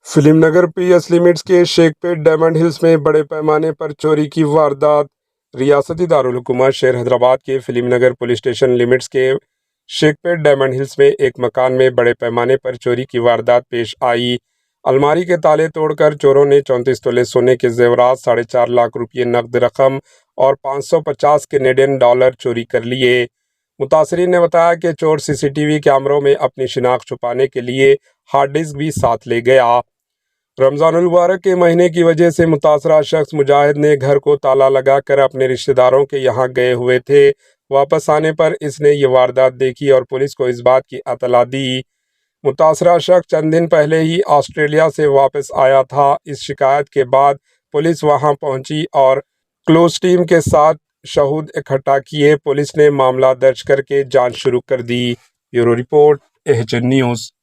Film Nagar P S limits کے شیخ پیٹ diamond Hills میں بڑے پیمانے پر چوری کی واردات۔ ریاستی دارالحکومت شہر حیدرآباد کے film Nagar police station limits کے شیخ پیٹ ڈائمنڈ ہلز میں ایک مکان میں بڑے پیمانے پر چوری کی واردات پیش آئی۔ الماری کے تالے توڑ کر چوروں نے 34 تولے سونے کے زیورات، 4.5 لاکھ روپے نقد رقم اور 550 کینیڈین ڈالر چوری کر لیے۔ متاثرین نے بتایا کہ چور سی سی ٹی وی کیمروں میں اپنی شناخت چھپانے کے لیے ہارڈ ڈسک بھی ساتھ لے گیا۔ رمضان المبارک کے مہینے کی وجہ سے متاثرہ شخص مجاہد نے گھر کو تالا لگا کر اپنے رشتہ داروں کے یہاں گئے ہوئے تھے۔ واپس آنے پر اس نے یہ واردات دیکھی اور پولیس کو اس بات کی اطلاع دی۔ متاثرہ شخص چند دن پہلے ہی آسٹریلیا سے واپس آیا تھا۔ اس شکایت کے بعد پولیس وہاں پہنچی اور کلوز ٹیم کے ساتھ شہود اکٹھا کیے۔ پولیس نے معاملہ درج کر کے جانچ شروع کر دی۔ Bureau report, H N news.